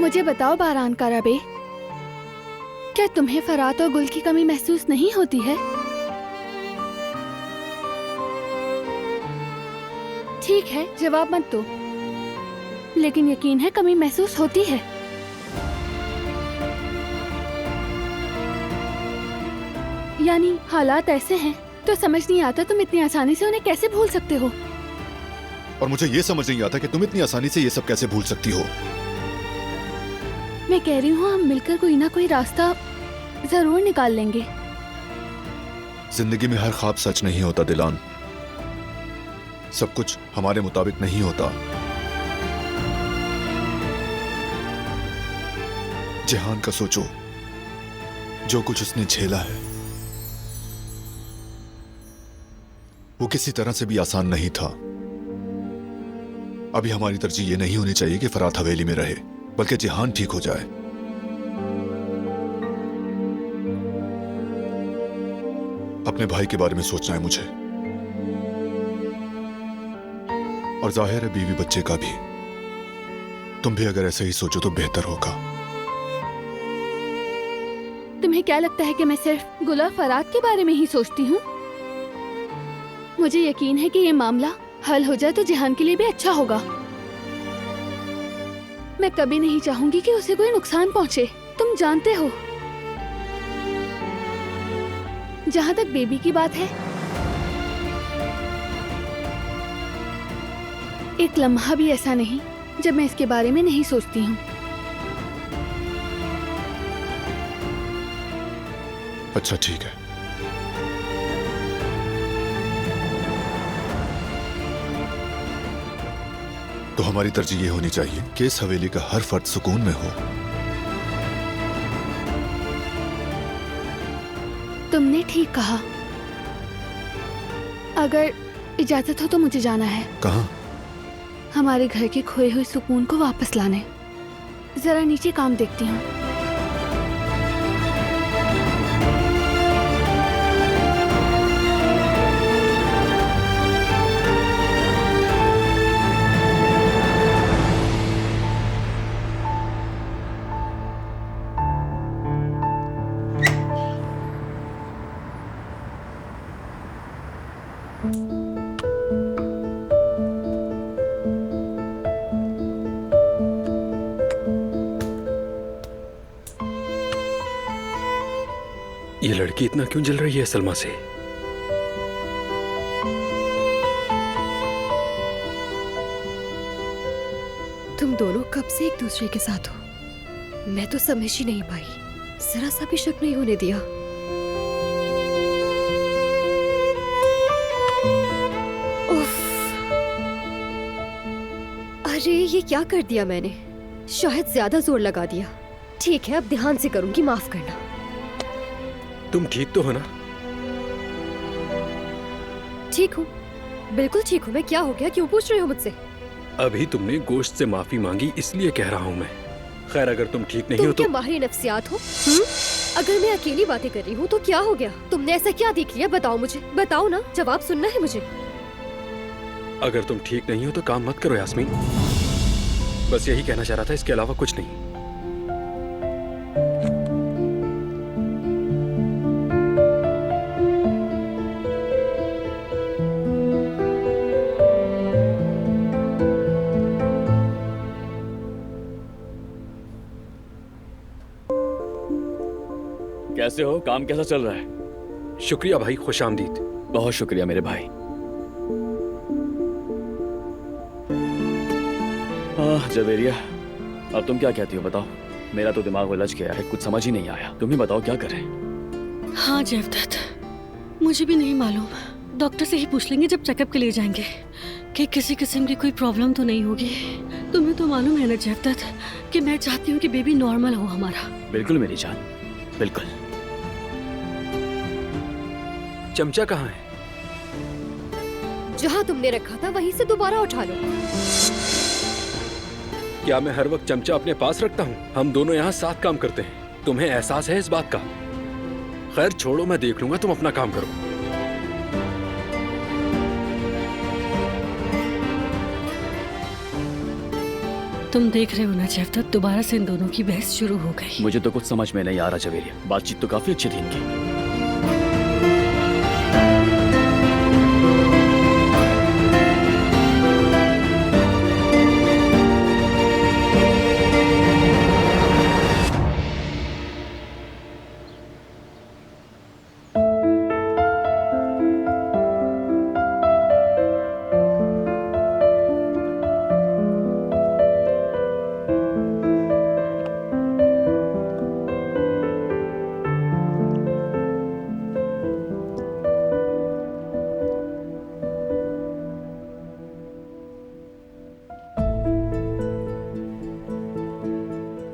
मुझे बताओ बारान कराबे, क्या तुम्हें फरात और गुल की कमी महसूस नहीं होती है? ठीक है, जवाब मत दो, लेकिन यकीन है कमी महसूस होती है। यानी हालात ऐसे हैं तो समझ नहीं आता तुम इतनी आसानी से उन्हें कैसे भूल सकते हो। और मुझे ये समझ नहीं आता कि तुम इतनी आसानी से ये सब कैसे भूल सकती हो। मैं कह रही हूँ हम मिलकर कोई ना कोई रास्ता जरूर निकाल लेंगे। जिंदगी में हर ख्वाब सच नहीं होता दिलान, सब कुछ हमारे मुताबिक नहीं होता। जिहान का सोचो, जो कुछ उसने झेला है वो किसी तरह से भी आसान नहीं था। अभी हमारी तरजीह ये नहीं होनी चाहिए कि फरात हवेली में रहे, बल्कि जिहान ठीक हो जाए। अपने भाई के बारे में सोचना है मुझे, और जाहिर है बीवी बच्चे का भी। तुम भी अगर ऐसे ही सोचो तो बेहतर होगा। तुम्हें क्या लगता है कि मैं सिर्फ गुल और फरात के बारे में ही सोचती हूँ? मुझे यकीन है कि ये मामला हल हो जाए तो जिहान के लिए भी अच्छा होगा। मैं कभी नहीं चाहूंगी कि उसे कोई नुकसान पहुंचे, तुम जानते हो। जहां तक बेबी की बात है, एक लम्हा भी ऐसा नहीं जब मैं इसके बारे में नहीं सोचती हूँ। अच्छा ठीक है, तो हमारी तरजीह ये होनी चाहिए कि इस हवेली का हर फर्द सुकून में हो। तुमने ठीक कहा। अगर इजाजत हो तो मुझे जाना है। कहाँ? हमारे घर के खोए हुए सुकून को वापस लाने। जरा नीचे काम देखती हूँ। ये लड़की इतना क्यों जल रही है सलमा से? तुम दोनों कब से एक दूसरे के साथ हो? मैं तो समझ ही नहीं पाई, जरा सा भी शक नहीं होने दिया। उफ, अरे ये क्या कर दिया मैंने? शायद ज्यादा जोर लगा दिया। ठीक है, अब ध्यान से करूंगी, माफ करना। तुम ठीक तो हो ना? ठीक हूँ, बिल्कुल ठीक हूँ। मैं क्या हो गया, क्यों पूछ रहे हो मुझसे? अभी तुमने गोश्त से माफी मांगी, इसलिए कह रहा हूँ मैं। खैर, अगर तुम ठीक नहीं हो तो क्या माहिर नफ्सियात हो? अगर मैं अकेली बातें कर रही हूँ तो क्या हो गया? तुमने ऐसा क्या देख लिया? बताओ मुझे, बताओ ना, जवाब सुनना है मुझे। अगर तुम ठीक नहीं हो तो काम मत करो यास्मीन। बस यही कहना चाह रहा था, इसके अलावा कुछ नहीं। कैसे हो? काम कैसा चल रहा है? शुक्रिया भाई, खुशामदीद। बहुत शुक्रिया मेरे भाई। जवेरिया, अब तुम क्या कहती हो बताओ? मेरा तो दिमाग उलझ गया है, कुछ समझ ही नहीं आया। तुम ही बताओ क्या करें। हाँ जेवदत, मुझे भी नहीं मालूम। डॉक्टर से ही पूछ लेंगे जब चेकअप के लिए जाएंगे कि किसी किस्म की कोई प्रॉब्लम तो नहीं होगी। तुम्हें तो मालूम है ना जेवदत कि मैं चाहती हूँ कि बेबी नॉर्मल हो हमारा। बिल्कुल मेरी जान, बिल्कुल। चमचा कहाँ है? जहाँ तुमने रखा था वहीं से दोबारा उठा लो। क्या मैं हर वक्त चमचा अपने पास रखता हूँ? हम दोनों यहाँ साथ काम करते हैं, तुम्हें एहसास है इस बात का? खैर छोड़ो, मैं देख लूंगा, तुम अपना काम करो। तुम देख रहे हो ना जयवदत्त, दोबारा से इन दोनों की बहस शुरू हो गई। मुझे तो कुछ समझ में नहीं आ रहा जवेरिया, बातचीत तो काफी अच्छी थी इनकी।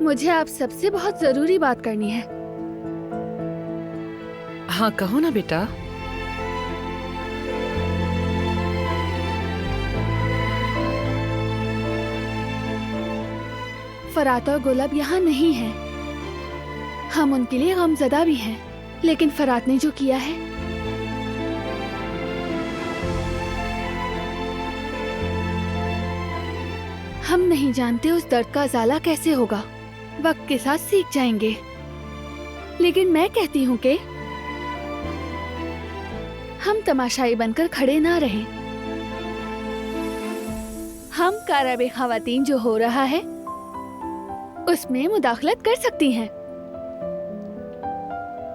मुझे आप सबसे बहुत जरूरी बात करनी है। हाँ कहो ना बेटा। फरात और गुलाब यहाँ नहीं है। हम उनके लिए गमज़दा भी हैं, लेकिन फरात ने जो किया है, हम नहीं जानते उस दर्द का अजाला कैसे होगा। वक्त के साथ सीख जाएंगे। लेकिन मैं कहती हूँ कि हम तमाशाई बनकर खड़े ना रहें। हम काराबे खवातीन जो हो रहा है उसमें मुदाखलत कर सकती हैं।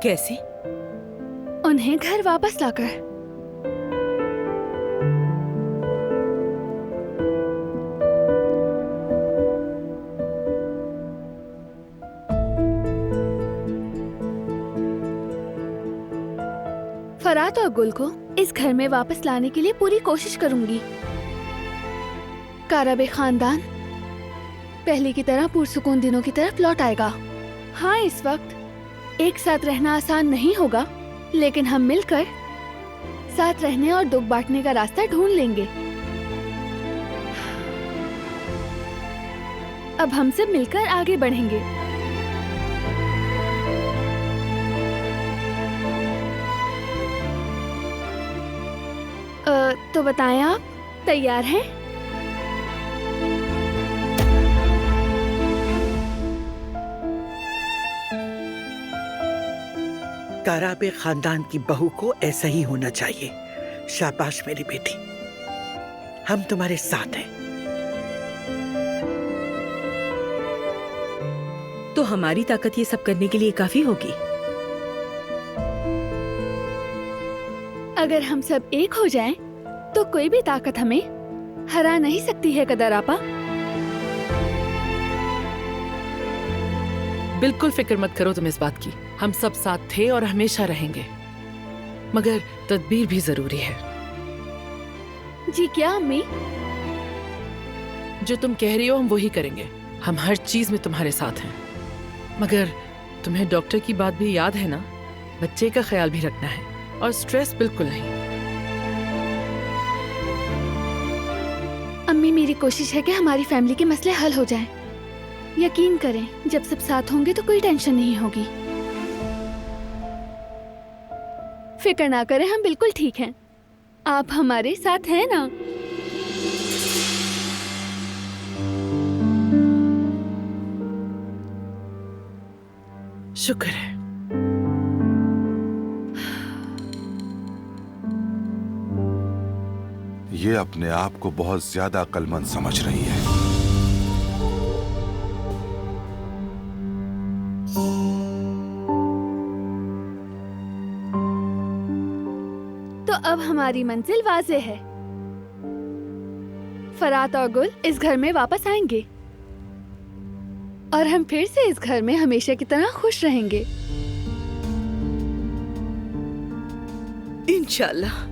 कैसे? उन्हें घर वापस लाकर। फरात और गुल को इस घर में वापस लाने के लिए पूरी कोशिश करूंगी। काराबे खानदान पहले की तरह पुरसुकून दिनों की तरफ लौट आएगा। हाँ, इस वक्त एक साथ रहना आसान नहीं होगा, लेकिन हम मिलकर साथ रहने और दुख बांटने का रास्ता ढूंढ लेंगे। अब हम सब मिलकर आगे बढ़ेंगे। तो बताएं, आप तैयार हैं? काराबे खानदान की बहू को ऐसा ही होना चाहिए। शाबाश मेरी बेटी, हम तुम्हारे साथ हैं। तो हमारी ताकत ये सब करने के लिए काफी होगी। अगर हम सब एक हो जाएं, तो कोई भी ताकत हमें हरा नहीं सकती है कदर आपा। बिल्कुल फिक्र मत करो तुम इस बात की। हम सब साथ थे और हमेशा रहेंगे, मगर तदबीर भी जरूरी है। जी क्या अम्मी? जो तुम कह रही हो हम वही करेंगे। हम हर चीज में तुम्हारे साथ हैं, मगर तुम्हें डॉक्टर की बात भी याद है ना? बच्चे का ख्याल भी रखना है और स्ट्रेस बिल्कुल नहीं। अम्मी, मेरी कोशिश है कि हमारी फैमिली के मसले हल हो जाएं। यकीन करें, जब सब साथ होंगे तो कोई टेंशन नहीं होगी। फिक्र ना करें, हम बिल्कुल ठीक हैं। आप हमारे साथ हैं ना? शुक्र है। ये अपने आप को बहुत ज्यादा अक्लमंद समझ रही है। तो अब हमारी मंजिल वाज़े है। फरात और गुल इस घर में वापस आएंगे और हम फिर से इस घर में हमेशा की तरह खुश रहेंगे। इंशाल्लाह।